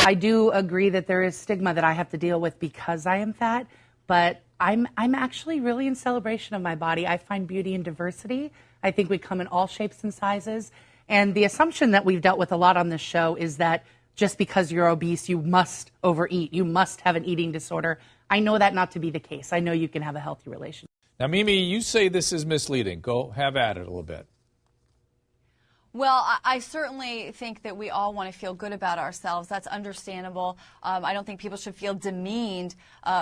I do agree that there is stigma that I have to deal with because I am fat, but I'm actually really in celebration of my body. I find beauty in diversity. I think we come in all shapes and sizes. And the assumption that we've dealt with a lot on this show is that just because you're obese, you must overeat. You must have an eating disorder. I know that not to be the case. I know you can have a healthy relationship. Now, Mimi, you say this is misleading. Go have at it a little bit. Well, I certainly think that we all want to feel good about ourselves. That's understandable. I don't think people should feel demeaned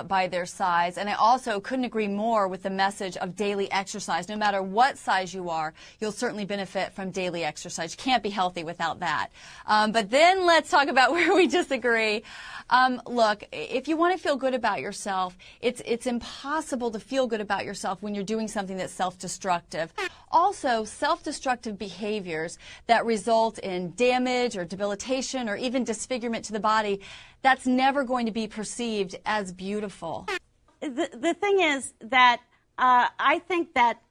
by their size. And I also couldn't agree more with the message of daily exercise. No matter what size you are, you'll certainly benefit from daily exercise. You can't be healthy without that. But then let's talk about where we disagree. Look, if you want to feel good about yourself, it's impossible to feel good about yourself when you're doing something that's self-destructive. Also, self-destructive behaviors that result in damage or debilitation or even disfigurement to the body, that's never going to be perceived as beautiful. The thing is that I think that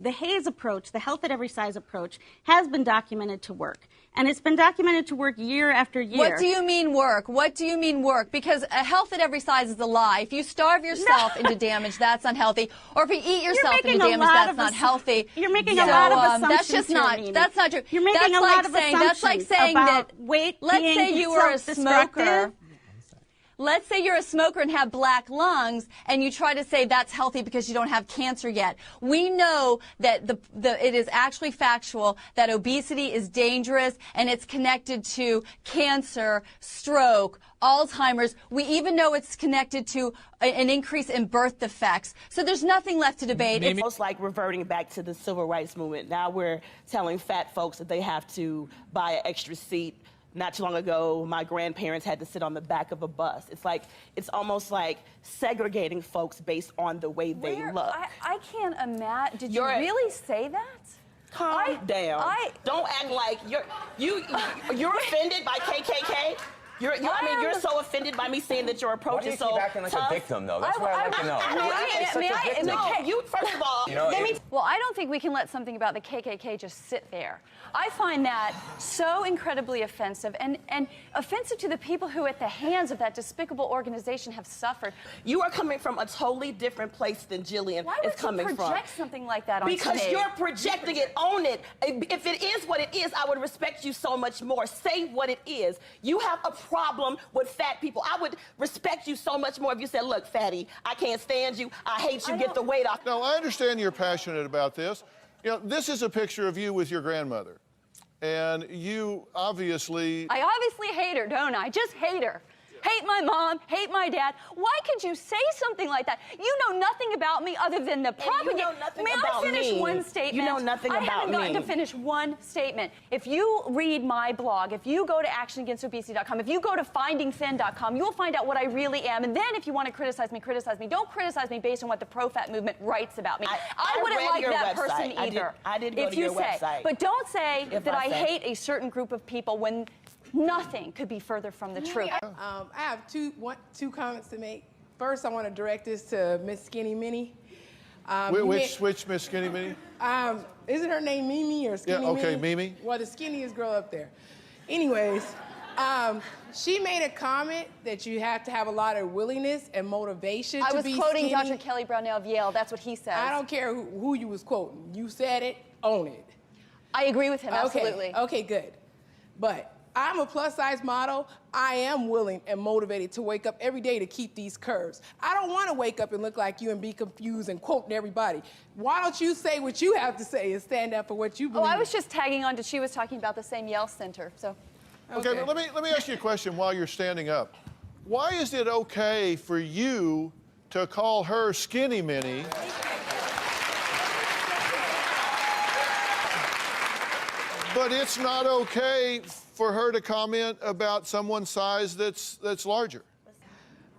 the HAES approach, the health at every size approach, has been documented to work. And it's been documented to work year after year. What do you mean work? What do you mean work? Because a health at every size is a lie. If you starve yourself into damage, that's unhealthy. Or if you eat yourself into damage, that's not healthy. You're making a lot of assumptions. That's just not. That's not true. You're making a lot of assumptions. That's like saying that. Weight let's being say you are a smoker. Let's say you're a smoker and have black lungs, and you try to say that's healthy because you don't have cancer yet. We know that it is actually factual that obesity is dangerous, and it's connected to cancer, stroke, Alzheimer's. We even know it's connected to an increase in birth defects. So there's nothing left to debate. It's almost like reverting back to the civil rights movement. Now we're telling fat folks that they have to buy an extra seat. Not too long ago, my grandparents had to sit on the back of a bus. It's almost like segregating folks based on the way they look. I can't imagine. Did you really say that? Calm down. Don't act like you're offended by KKK. I mean, you're so offended by me saying that your approach is so tough. Why do you keep acting like a victim, though? That's what I'd like to know. First of all, well, I don't think we can let something about the KKK just sit there. I find that so incredibly offensive and offensive to the people who, at the hands of that despicable organization, have suffered. You are coming from a totally different place than Jillian is coming from. Why would you project something like that on Because me? you're projecting it, own it. If it is what it is, I would respect you so much more. Say what it is. You have a problem with fat people. I would respect you so much more if you said, look, fatty, I can't stand you. I hate you. Get the weight off. No, I understand you're passionate about this. You know, this is a picture of you with your grandmother. And you I obviously hate her, don't I? Just hate her. Hate my mom, hate my dad. Why could you say something like that? You know nothing about me other than the propaganda. You know nothing May about I finish me. one statement? You know nothing about me. I haven't gotten to finish one statement. If you read my blog, if you go to actionagainstobesity.com, if you go to findingthin.com, you'll find out what I really am. And then if you want to criticize me, criticize me. Don't criticize me based on what the pro-fat movement writes about me. I wouldn't like that person either. I did go to your website. But don't say that I hate a certain group of people when nothing could be further from the truth. I have two comments to make. First, I want to direct this to Miss Skinny Minnie. Which Miss Skinny Minnie? Isn't her name Mimi or Skinny Minnie? Okay, Mimi. Well, the skinniest girl up there. Anyways, she made a comment that you have to have a lot of willingness and motivation to be skinny. I was quoting Dr. Kelly Brownell of Yale. That's what he says. I don't care who you was quoting. You said it, own it. I agree with him, absolutely. Okay, good. But I'm a plus-size model. I am willing and motivated to wake up every day to keep these curves. I don't want to wake up and look like you and be confused and quoting everybody. Why don't you say what you have to say and stand up for what you believe? Oh, I was just tagging on to, she was talking about the same Yale Center, so. Okay, but let me ask you a question while you're standing up. Why is it okay for you to call her Skinny Minnie? But it's not okay for her to comment about someone's size that's larger.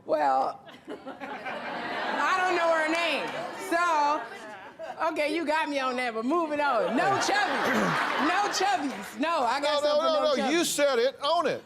Well, I don't know her name, so, okay, you got me on that, but moving on. No chubbies. No chubbies. No, I got something for no chubbies. You said it. Own it.